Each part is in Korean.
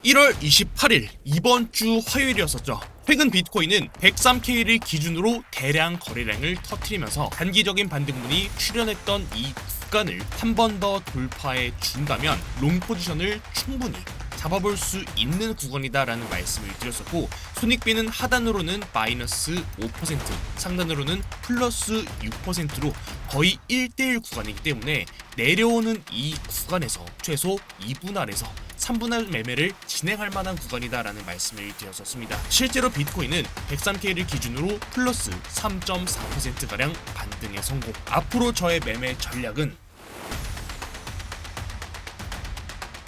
1월 28일 이번 주 화요일이었었죠. 최근 비트코인은 103K를 기준으로 대량 거래량을 터뜨리면서 단기적인 반등분이 출현했던 이 구간을 한 번 더 돌파해 준다면 롱 포지션을 충분히 잡아볼 수 있는 구간이다라는 말씀을 드렸었고, 손익비는 하단으로는 마이너스 5%, 상단으로는 플러스 6%로 거의 1대1 구간이기 때문에 내려오는 이 구간에서 최소 2분할에서 3분할 매매를 진행할 만한 구간이다라는 말씀을 드렸었습니다. 실제로 비트코인은 103K를 기준으로 플러스 3.4%가량 반등에 성공. 앞으로 저의 매매 전략은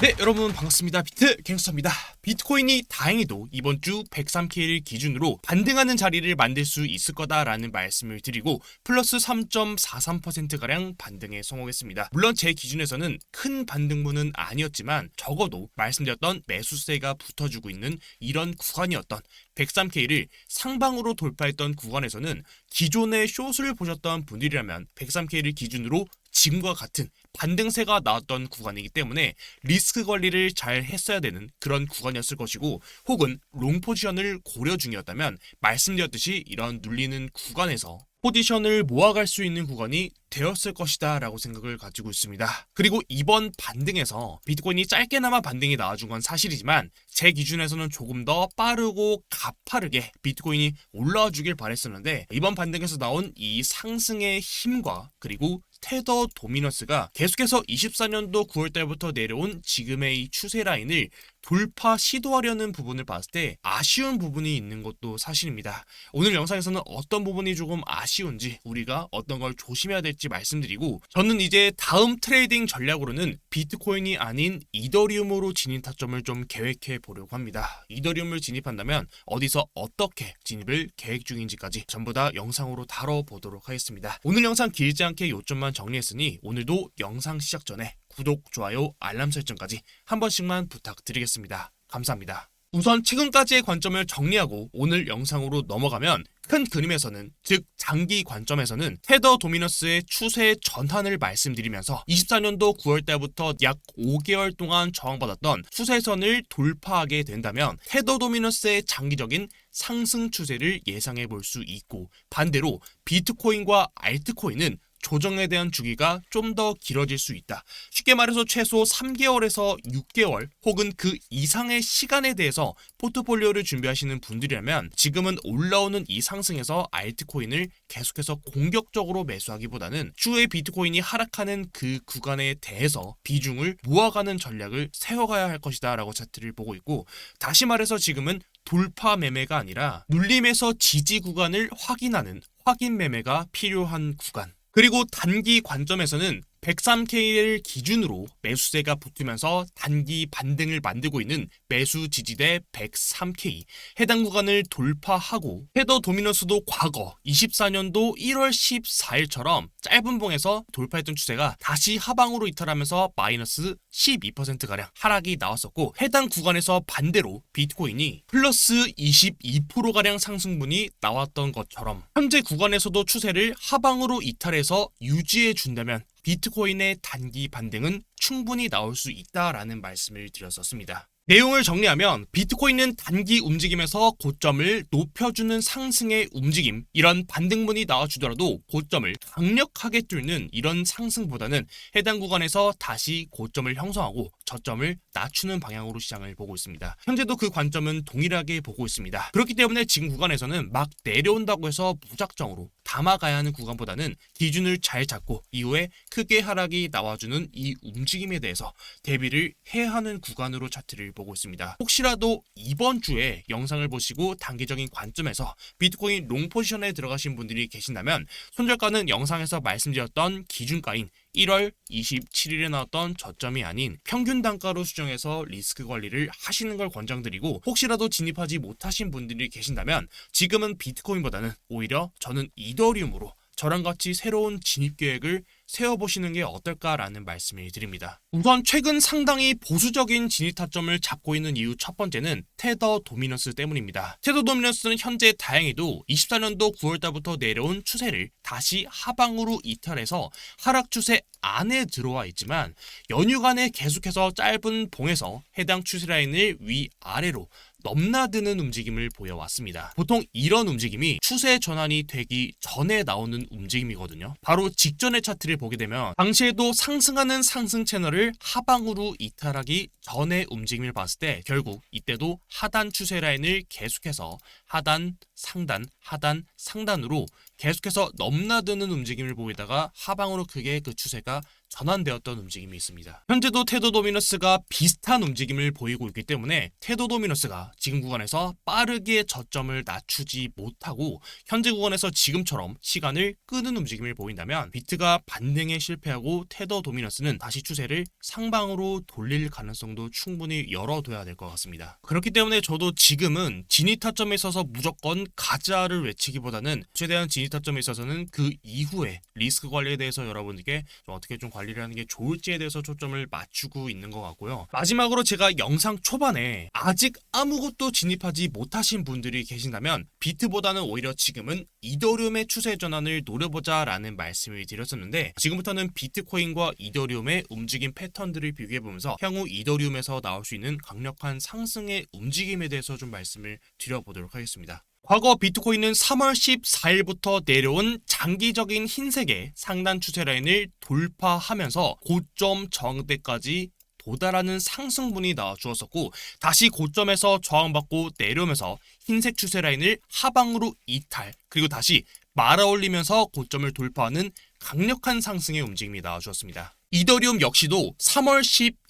네, 여러분 반갑습니다. 비트 갱스터입니다. 비트코인이 다행히도 이번 주 103K를 기준으로 반등하는 자리를 만들 수 있을 거다라는 말씀을 드리고 플러스 3.43%가량 반등에 성공했습니다. 물론 제 기준에서는 큰 반등분은 아니었지만 적어도 말씀드렸던 매수세가 붙어주고 있는 이런 구간이었던 103K를 상방으로 돌파했던 구간에서는 기존의 숏을 보셨던 분들이라면 103K를 기준으로 지금과 같은 반등세가 나왔던 구간이기 때문에 리스크 관리를 잘 했어야 되는 그런 구간이었을 것이고, 혹은 롱 포지션을 고려 중이었다면 말씀드렸듯이 이런 눌리는 구간에서 포지션을 모아갈 수 있는 구간이 되었을 것이다 라고 생각을 가지고 있습니다. 그리고 이번 반등에서 비트코인이 짧게나마 반등이 나와준 건 사실이지만 제 기준에서는 조금 더 빠르고 가파르게 비트코인이 올라와 주길 바랬었는데, 이번 반등에서 나온 이 상승의 힘과 그리고 테더 도미너스가 계속해서 24년도 9월달부터 내려온 지금의 이 추세 라인을 돌파 시도하려는 부분을 봤을 때 아쉬운 부분이 있는 것도 사실입니다. 오늘 영상에서는 어떤 부분이 조금 아쉬운지, 우리가 어떤 걸 조심해야 될지 말씀드리고, 저는 이제 다음 트레이딩 전략으로는 비트코인이 아닌 이더리움으로 진입 타점을 좀 계획해 보려고 합니다. 이더리움을 진입한다면 어디서 어떻게 진입을 계획 중인지까지 전부 다 영상으로 다뤄보도록 하겠습니다. 오늘 영상 길지 않게 요점만 정리했으니 오늘도 영상 시작 전에 구독, 좋아요, 알람 설정까지 한 번씩만 부탁드리겠습니다. 감사합니다. 우선 최근까지의 관점을 정리하고 오늘 영상으로 넘어가면, 큰 그림에서는, 즉 장기 관점에서는 테더 도미너스의 추세 전환을 말씀드리면서 24년도 9월달부터 약 5개월 동안 저항받았던 추세선을 돌파하게 된다면 테더 도미너스의 장기적인 상승 추세를 예상해 볼 수 있고, 반대로 비트코인과 알트코인은 조정에 대한 주기가 좀 더 길어질 수 있다. 쉽게 말해서 최소 3개월에서 6개월 혹은 그 이상의 시간에 대해서 포트폴리오를 준비하시는 분들이라면 지금은 올라오는 이 상승에서 알트코인을 계속해서 공격적으로 매수하기보다는 추후에 비트코인이 하락하는 그 구간에 대해서 비중을 모아가는 전략을 세워가야 할 것이다 라고 차트를 보고 있고, 다시 말해서 지금은 돌파 매매가 아니라 눌림에서 지지 구간을 확인하는 확인 매매가 필요한 구간. 그리고 단기 관점에서는 103K를 기준으로 매수세가 붙으면서 단기 반등을 만들고 있는 매수 지지대 103K 해당 구간을 돌파하고, 테더 도미너스도 과거 24년도 1월 14일처럼 짧은 봉에서 돌파했던 추세가 다시 하방으로 이탈하면서 마이너스 12%가량 하락이 나왔었고, 해당 구간에서 반대로 비트코인이 플러스 22%가량 상승분이 나왔던 것처럼 현재 구간에서도 추세를 하방으로 이탈해서 유지해 준다면 비트코인의 단기 반등은 충분히 나올 수 있다라는 말씀을 드렸었습니다. 내용을 정리하면 비트코인은 단기 움직임에서 고점을 높여주는 상승의 움직임, 이런 반등분이 나와주더라도 고점을 강력하게 뚫는 이런 상승보다는 해당 구간에서 다시 고점을 형성하고 저점을 낮추는 방향으로 시장을 보고 있습니다. 현재도 그 관점은 동일하게 보고 있습니다. 그렇기 때문에 지금 구간에서는 막 내려온다고 해서 무작정으로 담아가야 하는 구간보다는 기준을 잘 잡고 이후에 크게 하락이 나와주는 이 움직임에 대해서 대비를 해야 하는 구간으로 차트를 보고 있습니다. 혹시라도 이번 주에 영상을 보시고 단기적인 관점에서 비트코인 롱 포지션에 들어가신 분들이 계신다면 손절가는 영상에서 말씀드렸던 기준가인 1월 27일에 나왔던 저점이 아닌 평균 단가로 수정해서 리스크 관리를 하시는 걸 권장드리고, 혹시라도 진입하지 못하신 분들이 계신다면 지금은 비트코인보다는 오히려 저는 이더리움으로 저랑 같이 새로운 진입 계획을 세워보시는 게 어떨까라는 말씀을 드립니다. 우선 최근 상당히 보수적인 진입 타점을 잡고 있는 이유 첫 번째는 테더 도미넌스 때문입니다. 테더 도미넌스는 현재 다행히도 24년도 9월달부터 내려온 추세를 다시 하방으로 이탈해서 하락 추세 안에 들어와 있지만 연휴간에 계속해서 짧은 봉에서 해당 추세 라인을 위아래로 넘나드는 움직임을 보여왔습니다. 보통 이런 움직임이 추세 전환이 되기 전에 나오는 움직임이거든요. 바로 직전의 차트를 보게 되면 당시에도 상승하는 상승 채널을 하방으로 이탈하기 전의 움직임을 봤을 때 결국 이때도 하단 추세 라인을 계속해서 하단, 상단, 하단, 상단으로 계속해서 넘나드는 움직임을 보이다가 하방으로 크게 그 추세가 전환되었던 움직임이 있습니다. 현재도 테더 도미너스가 비슷한 움직임을 보이고 있기 때문에 테더 도미너스가 지금 구간에서 빠르게 저점을 낮추지 못하고 현재 구간에서 지금처럼 시간을 끄는 움직임을 보인다면 비트가 반등에 실패하고 테더 도미너스는 다시 추세를 상방으로 돌릴 가능성도 충분히 열어둬야 될 것 같습니다. 그렇기 때문에 저도 지금은 진입 타점에 있어서 무조건 가자를 외치기보다는 최대한 진입 타점에 있어서는 그 이후에 리스크 관리에 대해서 여러분들께 좀 어떻게 좀 관리를 하는 게 좋을지에 대해서 초점을 맞추고 있는 것 같고요. 마지막으로 제가 영상 초반에 아직 아무것도 진입하지 못하신 분들이 계신다면 비트보다는 오히려 지금은 이더리움의 추세 전환을 노려보자 라는 말씀을 드렸었는데 지금부터는 비트코인과 이더리움의 움직임 패턴들을 비교해보면서 향후 이더리움에서 나올 수 있는 강력한 상승의 움직임에 대해서 좀 말씀을 드려보도록 하겠습니다. 과거 비트코인은 3월 14일부터 내려온 장기적인 흰색의 상단 추세 라인을 돌파하면서 고점 저항대까지 도달하는 상승분이 나와주었었고 다시 고점에서 저항받고 내려오면서 흰색 추세 라인을 하방으로 이탈 그리고 다시 말아올리면서 고점을 돌파하는 강력한 상승의 움직임이 나와주었습니다. 이더리움 역시도 3월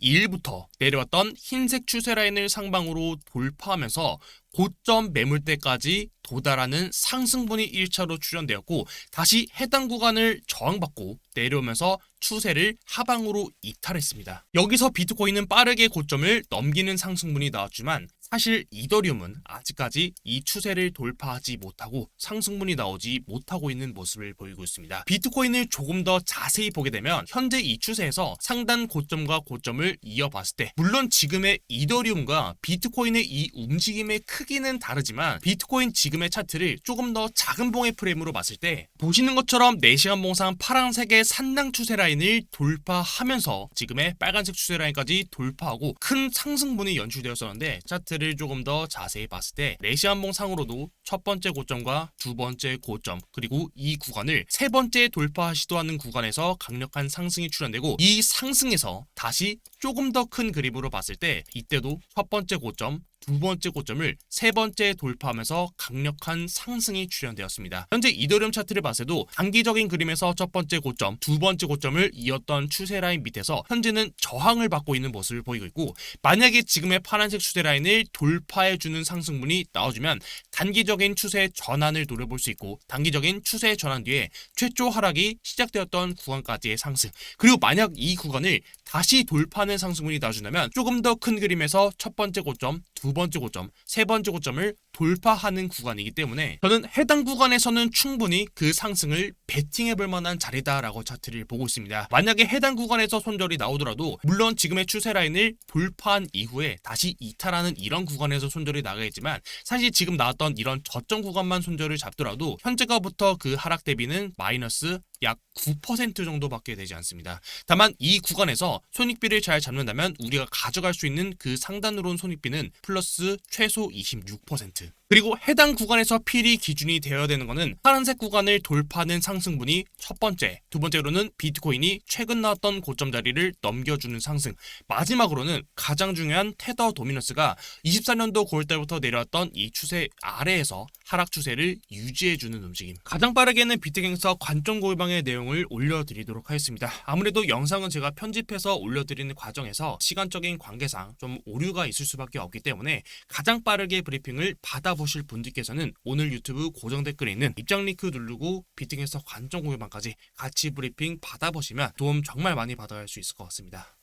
12일부터 내려왔던 흰색 추세 라인을 상방으로 돌파하면서 고점 매물대까지 도달하는 상승분이 1차로 출현되었고 다시 해당 구간을 저항받고 내려오면서 추세를 하방으로 이탈했습니다. 여기서 비트코인은 빠르게 고점을 넘기는 상승분이 나왔지만 사실 이더리움은 아직까지 이 추세를 돌파하지 못하고 상승분이 나오지 못하고 있는 모습을 보이고 있습니다. 비트코인을 조금 더 자세히 보게 되면 현재 이 추세에서 상단 고점과 고점을 이어봤을 때 물론 지금의 이더리움과 비트코인의 이 움직임의 크기는 다르지만 비트코인 지금의 차트를 조금 더 작은 봉의 프레임으로 봤을 때 보시는 것처럼 4시간 봉상 파란색의 산당 추세 라인을 돌파하면서 지금의 빨간색 추세 라인까지 돌파하고 큰 상승분이 연출되었었는데 차트를 조금 더 자세히 봤을 때 4시간 봉상으로도 첫 번째 고점과 두 번째 고점 그리고 이 구간을 세 번째 돌파 시도하는 구간에서 강력한 상승이 출현되고 이 상승에서 다시 조금 더 큰 그림으로 봤을 때 이때도 첫 번째 고점 두 번째 고점을 세 번째 돌파하면서 강력한 상승이 출현되었습니다. 현재 이더리움 차트를 봤을 때도 단기적인 그림에서 첫 번째 고점, 두 번째 고점을 이었던 추세 라인 밑에서 현재는 저항을 받고 있는 모습을 보이고 있고 만약에 지금의 파란색 추세 라인을 돌파해주는 상승분이 나와주면 단기적인 추세 전환을 노려볼 수 있고 단기적인 추세 전환 뒤에 최초 하락이 시작되었던 구간까지의 상승 그리고 만약 이 구간을 다시 돌파하는 상승분이 나와준다면 조금 더 큰 그림에서 첫 번째 고점, 두 번째 고점, 세 번째 고점을 돌파하는 구간이기 때문에 저는 해당 구간에서는 충분히 그 상승을 베팅해볼 만한 자리다라고 차트를 보고 있습니다. 만약에 해당 구간에서 손절이 나오더라도 물론 지금의 추세 라인을 돌파한 이후에 다시 이탈하는 이런 구간에서 손절이 나가겠지만 사실 지금 나왔던 이런 저점 구간만 손절을 잡더라도 현재가부터 그 하락 대비는 마이너스 약 9% 정도밖에 되지 않습니다. 다만 이 구간에서 손익비를 잘 잡는다면 우리가 가져갈 수 있는 그 상단으로 온 손익비는 플러스 최소 26%. 그리고 해당 구간에서 필히 기준이 되어야 되는 것은 파란색 구간을 돌파하는 상승분이 첫 번째, 두 번째로는 비트코인이 최근 나왔던 고점 자리를 넘겨주는 상승, 마지막으로는 가장 중요한 테더 도미넌스가 24년도 9월달부터 내려왔던 이 추세 아래에서 하락 추세를 유지해주는 움직임. 가장 빠르게는 비트갱서 관점 고유방의 내용을 올려드리도록 하겠습니다. 아무래도 영상은 제가 편집해서 올려드리는 과정에서 시간적인 관계상 좀 오류가 있을 수밖에 없기 때문에 가장 빠르게 브리핑을 받아보실 분들께서는 오늘 유튜브 고정 댓글에 있는 입장 링크 누르고 비트갱서 관점 고유방까지 같이 브리핑 받아보시면 도움 정말 많이 받아갈 수 있을 것 같습니다.